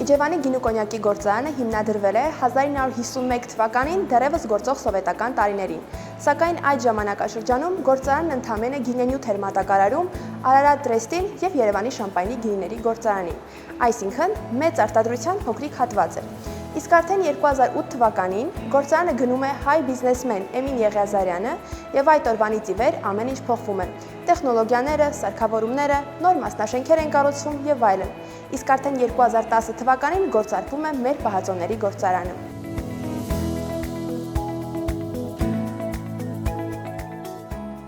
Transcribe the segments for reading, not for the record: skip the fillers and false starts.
Իջևանի գինու կոնյակի գործարանը հիմնադրվել է 1951 թվականին դեռևս գործող սովետական տարիներին, սակայն այդ ժամանակաշրջանում գործարանն ընդամենը գինենյութ էր մատակարարում Արարատ Տրեստին և Երևանի շամպայնի գինիների գործարանին, այսինքն մեծ արտադրության փոքրիկ հատված է։ Իսկ արդեն 2008 թվականին գործարանը գնում է հայ բիզնեսմեն Էմին Եղիազարյանը և այդ օրվանից ի վեր ամեն ինչ փոխվում է։ Տեխնոլոգիաները, սարքավորումները, նոր մասնաշենքեր են կառուցվում և այլն։ Իսկ արդեն 2010 թվականին գործարկվում է մեր պահածոների գործարանը։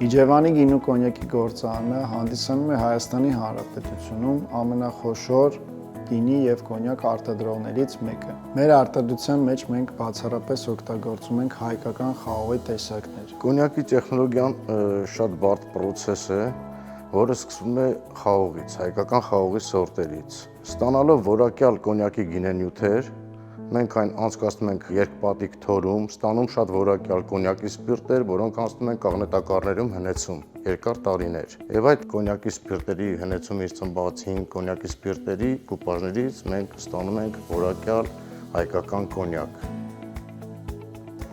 Իջևանի գինու կոնյակի գործարանը հանդիսանում է Հայաստանի Հանրապետությունում ամենախոշոր գինի և կոնյակ արտադրողներից մեկը։ Մեր արտադրության մեջ մենք բացառապես օգտագործում ենք հայկական խաղողի տեսակներ։ Կոնյակի տեխնոլոգիան շատ բարդ պրոցես է, որը սկսվում է խաղողից, հայկական խաղողի սորտերից։ Ստանալով որակյալ կոնյակի գինենյութեր, մենք այն անցկացնում ենք երկպատիկ թորում, ստանում շատ որակյալ կոնյակի սպիրտեր, որոնք անցնում են կաղնետակառներում հնեցում երկար տարիներ։ Եվ այդ կոնյակի սպիրտերի հնեցումից ծնված հին կոնյակի սպիրտերի կուպաժներից մենք ստանում ենք որակյալ հայկական կոնյակ։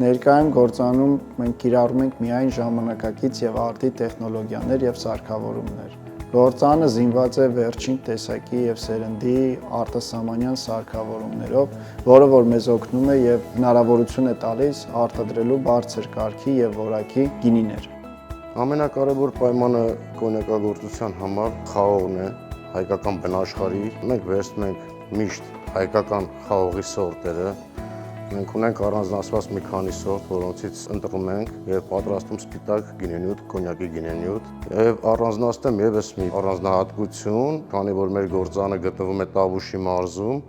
Ներկայում գործարանում մենք կիրառում ենք միայն ժամանակակից և արդի տեխնոլոգիաներ և սարքավորումներ։ Գործարանը զինված է վերջին տեսակի և սերնդի արտասահմանյան սարքավորումներով, որը որ մեզ օգնում է և հնարավորություն է տալիս արտադրելու բարձր կարգի և որակի գինիներ։ Ամենակարևոր պայմանը կոնյակագործության համար խաղողն է, հայկական բնաշխարհի։ Մենք վերցնում ենք միշտ հայկական խաղողի սորտերը։ Մենք ունենք առանձնացված մի քանի սորտ, որոնցից ընտրում ենք և պատրաստում սպիտակ գինենյութ, կոնյակի գինենյութ։ Եվ առանձնացնեմ ևս մի առանձնահատկություն, քանի որ մեր գործարանը գտնվում է Տավուշի մարզում։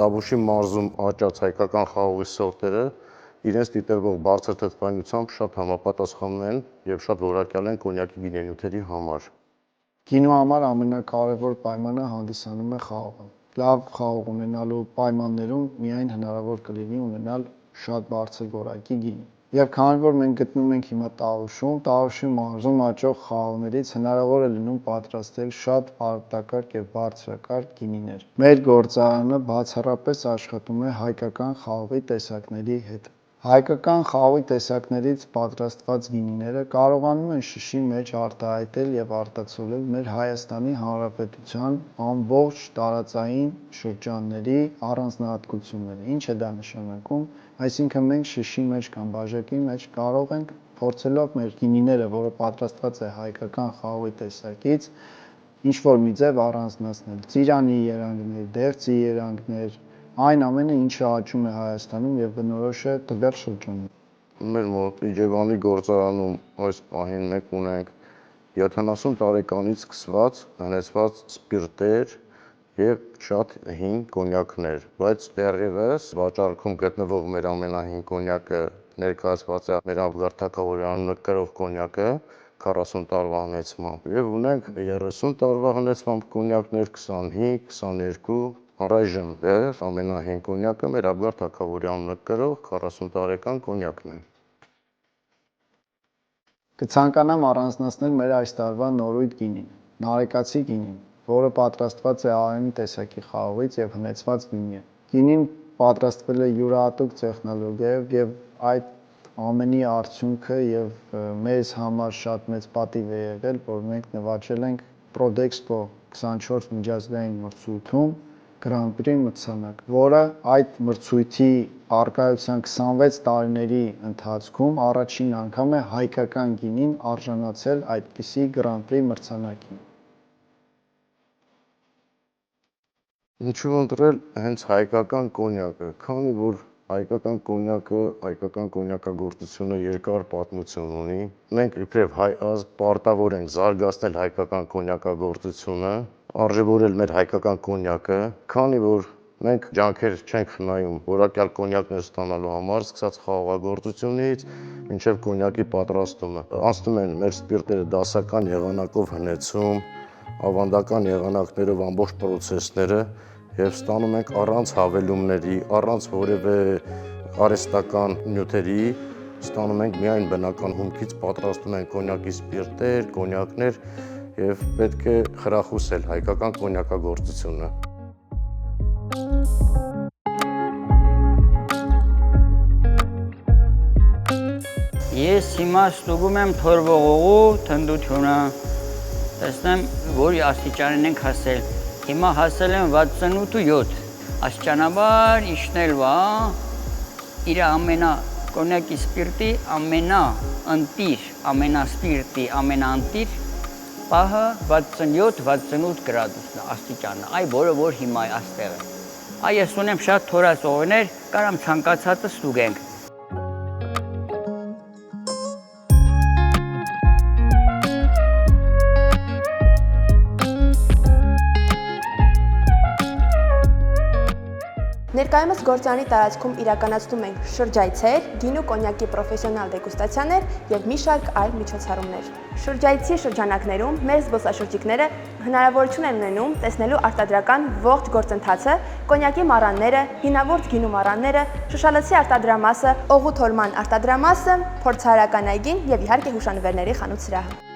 Տավուշի մարզում աճած հայկական խաղողի սորտերը իրենց դիտարկող բարձր թթվայնությամբ շատ համապատասխանում են և շատ որակյալ են կոնյակի գինենյութերի համար։ Գինու համար ամենակարևոր պայմանը հանդիսանում է խաղողը։ Լավ խաղող ունենալու պայմաններում միայն հնարավոր կլինի ունենալ շատ բարձր որակի գինի։ Եվ քանի որ մենք գտնվում ենք հիմա Տավուշի մարզում աճող խաղողներից հնարավոր է լինում պատրաստել շատ արտակարգ և բարձրակարգ գինիներ։ Մեր գործարանը բացառապես աշխատում է հայկական խաղողի տեսակների հետ։ Հայկական խաղողի տեսակներից պատրաստված գինիները կարողանում են շշի մեջ արտահայտել և արտացոլել մեր Հայաստանի Հանրապետության ամբողջ տարածային շրջանների առանձնահատկությունները։ Ինչ է դա նշանակում, այսինքն մենք շշի մեջ կամ բաժակի մեջ կարող ենք փորձելով մեր գինիները, որը պատրաստված է հայկական խաղողի տեսակից, ինչ-որ մի ձև առանձնացնել ծիրանի երանգներ, դեղձի երանգներ, այն ամենը, ինչը աճում է Հայաստանում և բնորոշ է տվյալ շրջանում։ Մեր մոտ Իջևանի գործարանում այս պահին մենք ունենք 70 տարեկանից սկսված հնեցված սպիրտեր և շատ հին կոնյակներ, բայց դեռևս վաճառքում գտնվող մեր ամենահին կոնյակը ներկայացված է մեր Աբգար Թագավորի անունը կրող կոնյակը 40 տարվա հնեցմամբ և ունենք 30 տարվա հնեցմամբ կոնյակներ 25, 22 առայժմ դեռ ամենահին կոնյակը մեր Աբգար Թագավորի անունը կրող 40 տարեկան կոնյակն է։ Կցանկանամ առանձնացնել մեր այս տարվա նորույթ գինին, նարեկացի գինին, որը պատրաստված է AM տեսակի խաղողից և հնեցված գինի է։ Գինին պատրաստվել է յուրահատուկ տեխնոլոգիայով և այդ ամենի արդյունքը և մեզ համար շատ մեծ պատիվ է եղել, որ մենք նվաճել ենք Prodexpo 24 միջազգային մրցույթում Grand Prix մրցանակ, որը այդ մրցույթի առկայության 26 տարիների ընթացքում առաջին անգամ է հայկական գինին արժանացել այդպիսի Grand Prix մրցանակին։ Ինչու ընտրել հենց հայկական կոնյակը, քանի որ հայկական կոնյակը, հայկական կոնյակագործությունը երկար պատմություն ունի։ Մենք իբրև հայ ազգ պարտավոր ենք զարգացնել հայկական կոնյակագործությունը, արժևորել մեր հայկական կոնյակը, քանի որ մենք ջանքեր չենք խնայում որակյալ կոնյակներ ստանալու համար, սկսած խաղողագործությունից մինչև կոնյակի պատրաստումը։ Անցնում են մեր սպիրտերը դասական եղանակով հնեցում, ավանդական եղանակներով ամբողջ պրոցեսները և ստանում ենք առանց հավելումների, առանց որևէ արհեստական նյութերի, ստանում ենք միայն բնական հումքից պատրաստում են կոնյակի սպիրտեր, կոնյակներ և պետք է խրախուսել հայկական կոնյակագործությունը։ Ես հիմա ստուգում եմ թորվողողու թնդությունը, տեսնեմ, որ աստիճանին ենք հասել, հիմա հասել եմ 68.7, աստիճանաբար իջնելվա, իր կոնյակի սպիրտի ամենաընտիր, ամենասպիրտի, ամենաընտիր պահը 67-68 գրադուսն է աստիճանը, այ որը որ հիմա է աստեղ է, այ ես ունեմ շատ թորացողներ, կարամ ցանկացածը ստուգենք։ Ներկայումս գործարանի տարածքում իրականացնում ենք շրջայցեր, գինու կոնյակի պրոֆեսիոնալ դեգուստացիաներ եւ մի շարք այլ միջոցառումներ։ Շրջայցի շրջանակներում մեր զբոսաշրջիկները հնարավորություն են ունենում տեսնելու արտադրական ողջ գործընթացը, կոնյակի մառանները, հինավուրց գինու մառանները, շշալցի արտադրամասը, օղու թորման արտադրամասը, փորձարարական այգին եւ իհարկե հուշանվերների խանութ-սրահը։